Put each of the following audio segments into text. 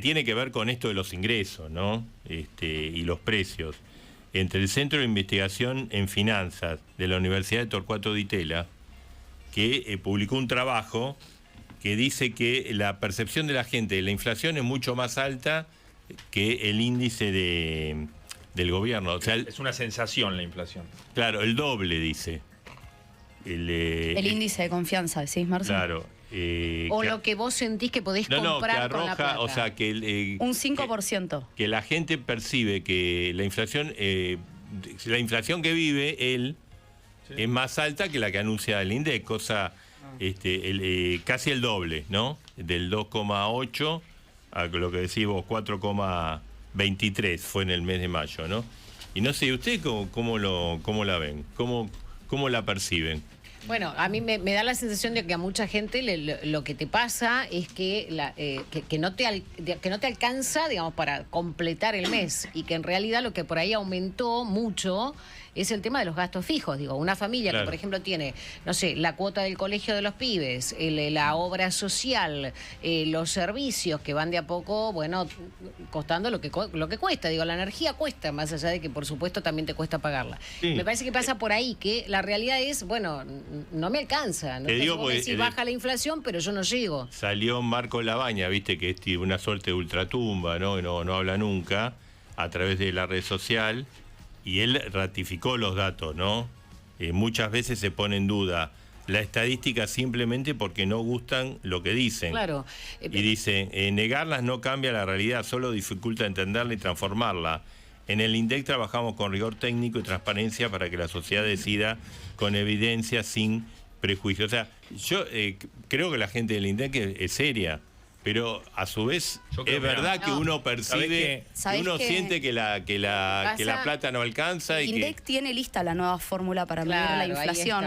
Tiene que ver con esto de los ingresos, ¿no? Y los precios. Entre el Centro de Investigación en Finanzas de la Universidad de Torcuato Di Tella, que publicó un trabajo que dice que la percepción de la gente de la inflación es mucho más alta que el índice del gobierno. O sea, es una sensación la inflación. Claro, el doble, dice. El índice de confianza, ¿decís, Marcelo? Claro. O lo que vos sentís que podés comprar que arroja, con la plata. O sea, que un 5%. Que la gente percibe que la inflación que vive él es más alta que la que anuncia el INDEC, cosa casi el doble, ¿no? Del 2,8 a lo que decís vos, 4,23 fue en el mes de mayo, ¿no? Y no sé, ¿ustedes cómo la ven? ¿Cómo la perciben? Bueno, a mí me da la sensación de que a mucha gente lo que te pasa es que no te alcanza, digamos, para completar el mes, y que en realidad lo que por ahí aumentó mucho es el tema de los gastos fijos. Digo, una familia que, por ejemplo, tiene, no sé, la cuota del colegio de los pibes, la obra social, los servicios que van de a poco, bueno, costando lo que cuesta. Digo, la energía cuesta, más allá de que, por supuesto, también te cuesta pagarla. Sí. Me parece que pasa por ahí, que la realidad es, bueno, no me alcanza. No si baja la inflación, pero yo no llego. Salió Marco Labaña, viste, que es una suerte de ultratumba, ¿no? No habla nunca, a través de la red social. Y él ratificó los datos, ¿no? Muchas veces se pone en duda la estadística simplemente porque no gustan lo que dicen. Claro. Y dice, negarlas no cambia la realidad, solo dificulta entenderla y transformarla. En el INDEC trabajamos con rigor técnico y transparencia para que la sociedad decida con evidencia, sin prejuicio. O sea, yo creo que la gente del INDEC es seria. Pero a su vez es verdad que uno percibe, que uno siente que la plata no alcanza. El INDEC tiene lista la nueva fórmula para medir la inflación.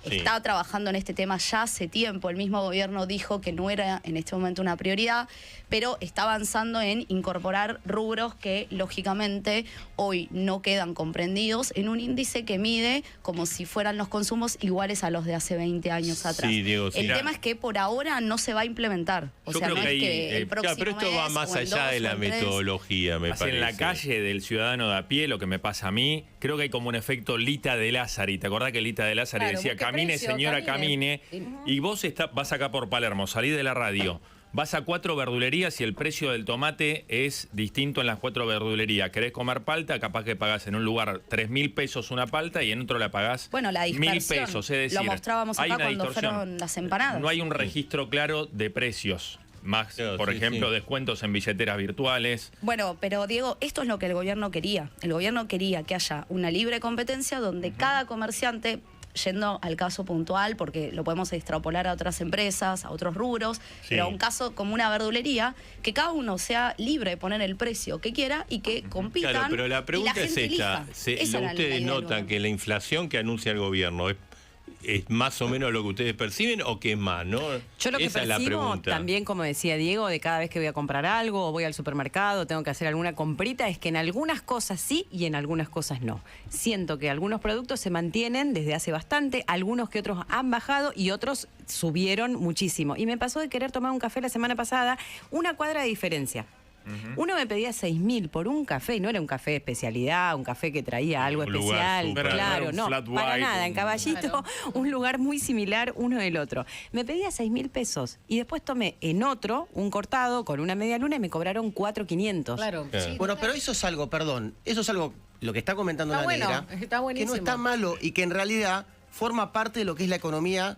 Está trabajando en este tema ya hace tiempo. El mismo gobierno dijo que no era en este momento una prioridad, pero está avanzando en incorporar rubros que, lógicamente, hoy no quedan comprendidos en un índice que mide como si fueran los consumos iguales a los de hace 20 años atrás. Sí, Diego, sí. El tema es que por ahora no se va a implementar. O sea, no es que el próximo pero esto va más allá de la metodología, me parece. En la calle del ciudadano de a pie, lo que me pasa a mí, creo que hay como un efecto Lita de Lázari. ¿Te acordás que Lita de Lázari decía, camine, señora, camine? Y vos vas acá por Palermo, salís de la radio, vas a 4 verdulerías y el precio del tomate es distinto en las 4 verdulerías. ¿Querés comer palta? Capaz que pagás en un lugar 3.000 pesos una palta y en otro la pagás 1.000 pesos. Es decir, lo mostrábamos acá cuando fueron las empanadas. No hay un registro claro de precios. Más, por ejemplo, descuentos en billeteras virtuales. Bueno, pero Diego, esto es lo que el gobierno quería. El gobierno quería que haya una libre competencia donde cada comerciante, yendo al caso puntual, porque lo podemos extrapolar a otras empresas, a otros rubros, pero un caso como una verdulería, que cada uno sea libre de poner el precio que quiera y que compitan. Claro, pero la pregunta es esta. ¿Ustedes notan que la inflación que anuncia el gobierno es más o menos lo que ustedes perciben o qué es más, ¿no? Yo lo que percibo también, como decía Diego, de cada vez que voy a comprar algo o voy al supermercado, tengo que hacer alguna comprita, es que en algunas cosas sí y en algunas cosas no. Siento que algunos productos se mantienen desde hace bastante, algunos que otros han bajado y otros subieron muchísimo. Y me pasó de querer tomar un café la semana pasada, una cuadra de diferencia. Uno me pedía 6.000 por un café, y no era un café de especialidad, un café que traía algo especial, claro, no, para nada, en Caballito, un lugar muy similar uno del otro. Me pedía 6.000 pesos y después tomé en otro un cortado con una media luna y me cobraron 4.500. Claro. Sí, bueno, pero eso es algo, perdón, eso es algo, lo que está comentando la negra, que no está malo y que en realidad forma parte de lo que es la economía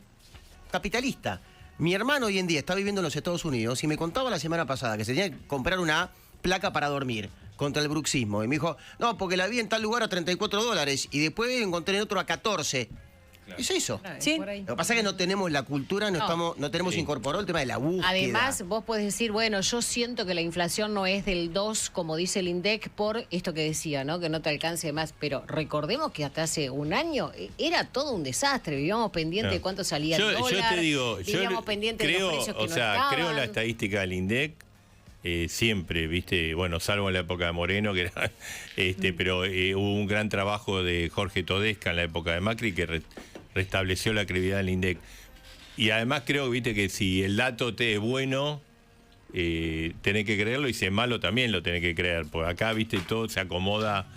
capitalista. Mi hermano hoy en día está viviendo en los Estados Unidos y me contaba la semana pasada que se tenía que comprar una placa para dormir contra el bruxismo. Y me dijo, no, porque la vi en tal lugar a $34 y después encontré en otro a 14. Claro. Es eso. ¿Sí? Lo que pasa es que no tenemos la cultura, no tenemos incorporado el tema de la búsqueda. Además, vos podés decir, bueno, yo siento que la inflación no es del 2, como dice el INDEC, por esto que decía, ¿no? Que no te alcance más. Pero recordemos que hasta hace un año era todo un desastre. Vivíamos pendientes de cuánto salía el dólar. Yo te digo, vivíamos pendientes de los precios que no estaban. Creo en la estadística del INDEC. Siempre, viste, bueno, salvo en la época de Moreno, que era, pero hubo un gran trabajo de Jorge Todesca en la época de Macri que restableció la credibilidad del INDEC. Y además creo, viste, que si el dato te es bueno, tenés que creerlo, y si es malo también lo tenés que creer, porque acá, viste, todo se acomoda.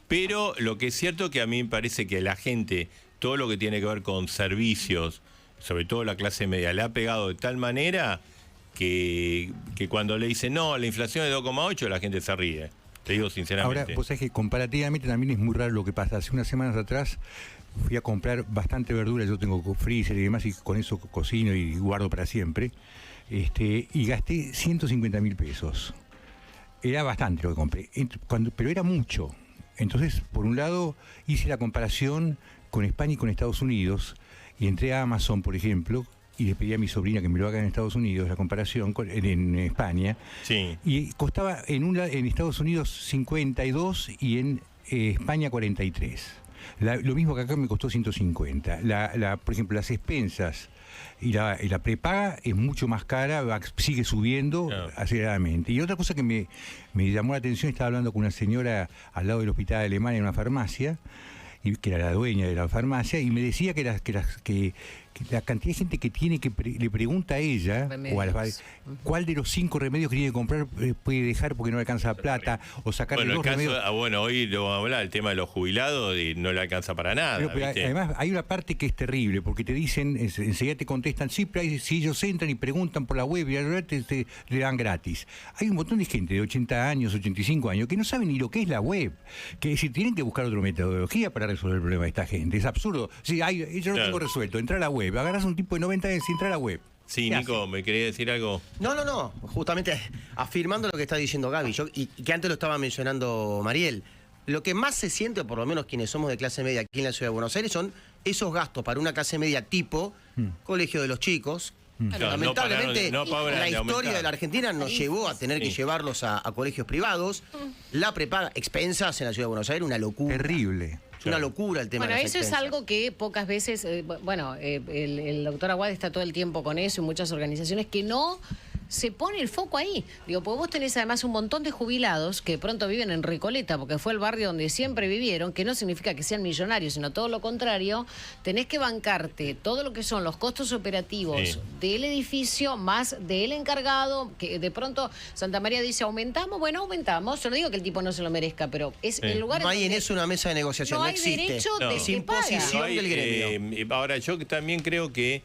Pero lo que es cierto es que a mí me parece que la gente, todo lo que tiene que ver con servicios, sobre todo la clase media, le ha pegado de tal manera que cuando le dicen no, la inflación es 2,8, la gente se ríe. Te digo sinceramente. Ahora, pues sabés que comparativamente también es muy raro lo que pasa. Hace unas semanas atrás fui a comprar bastante verdura, yo tengo freezer y demás, y con eso cocino y guardo para siempre. Y gasté 150.000 pesos. Era bastante lo que compré, pero era mucho. Entonces, por un lado, hice la comparación con España y con Estados Unidos, y entré a Amazon, por ejemplo, y le pedí a mi sobrina que me lo haga en Estados Unidos, la comparación en España. Sí. Y costaba en Estados Unidos 52 y en España 43. Lo mismo que acá me costó 150. Por ejemplo, las expensas y la prepaga es mucho más cara, sigue subiendo aceleradamente. Y otra cosa que me llamó la atención, estaba hablando con una señora al lado del hospital de Alemania en una farmacia, y que era la dueña de la farmacia, y me decía que la cantidad de gente que le pregunta a ella cuál de los 5 remedios que tiene que comprar puede dejar porque no le alcanza plata, o sacarle 2 remedios. Hoy lo vamos a hablar, el tema de los jubilados, y no le alcanza para nada. Pero además hay una parte que es terrible, porque te dicen, enseguida te contestan, sí, pero si ellos entran y preguntan por la web, y le dan gratis. Hay un montón de gente de 80 años, 85 años, que no saben ni lo que es la web, que si tienen que buscar otra metodología para resolver el problema de esta gente. Es absurdo. Sí, yo lo tengo resuelto, entra a la web. Agarras un tipo de 90 años y entra a la web. Sí, Nico, ¿me quería decir algo? No. Justamente afirmando lo que está diciendo Gaby, y que antes lo estaba mencionando Mariel. Lo que más se siente, o por lo menos quienes somos de clase media aquí en la Ciudad de Buenos Aires, son esos gastos para una clase media tipo colegio de los chicos. Lamentablemente, la historia de la Argentina nos llevó a tener que llevarlos a colegios privados. La prepaga, expensas en la Ciudad de Buenos Aires, una locura. Terrible. Es una locura el tema de las eso expensas. es algo que pocas veces, el doctor Aguad está todo el tiempo con eso, y muchas organizaciones que no se pone el foco ahí. Digo, porque vos tenés además un montón de jubilados que de pronto viven en Recoleta, porque fue el barrio donde siempre vivieron, que no significa que sean millonarios, sino todo lo contrario. Tenés que bancarte todo lo que son los costos operativos del edificio, más del encargado, que de pronto Santa María dice, ¿aumentamos? Bueno, aumentamos. Yo no digo que el tipo no se lo merezca, pero es el lugar... No hay en eso una mesa de negociación, no existe. Derecho es imposición del gremio. Ahora, yo también creo que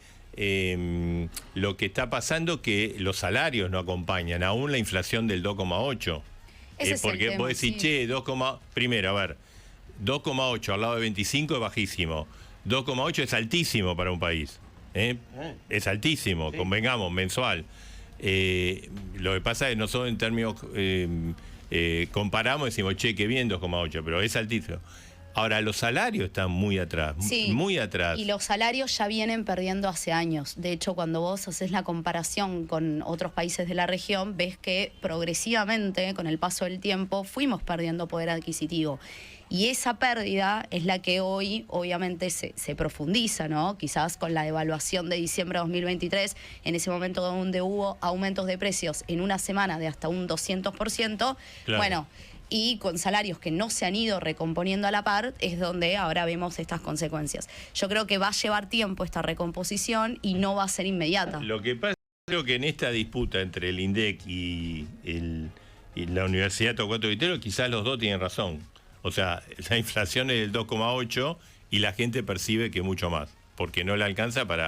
lo que está pasando, que los salarios no acompañan aún la inflación del 2,8. Porque vos decís, che, primero, a ver, 2,8 al lado de 25 es bajísimo. 2,8 es altísimo para un país. Es altísimo, convengamos, mensual. Lo que pasa es que nosotros en términos comparamos y decimos, che, qué bien 2,8, pero es altísimo. Ahora, los salarios están muy atrás, muy atrás. Y los salarios ya vienen perdiendo hace años. De hecho, cuando vos haces la comparación con otros países de la región, ves que progresivamente, con el paso del tiempo, fuimos perdiendo poder adquisitivo. Y esa pérdida es la que hoy, obviamente, se profundiza, ¿no? Quizás con la devaluación de diciembre de 2023, en ese momento donde hubo aumentos de precios en una semana de hasta un 200%, claro. Bueno... y con salarios que no se han ido recomponiendo a la par, es donde ahora vemos estas consecuencias. Yo creo que va a llevar tiempo esta recomposición y no va a ser inmediata. Lo que pasa, creo que en esta disputa entre el INDEC y la Universidad Torcuato Vitero, quizás los dos tienen razón. O sea, la inflación es del 2,8 y la gente percibe que mucho más, porque no le alcanza para...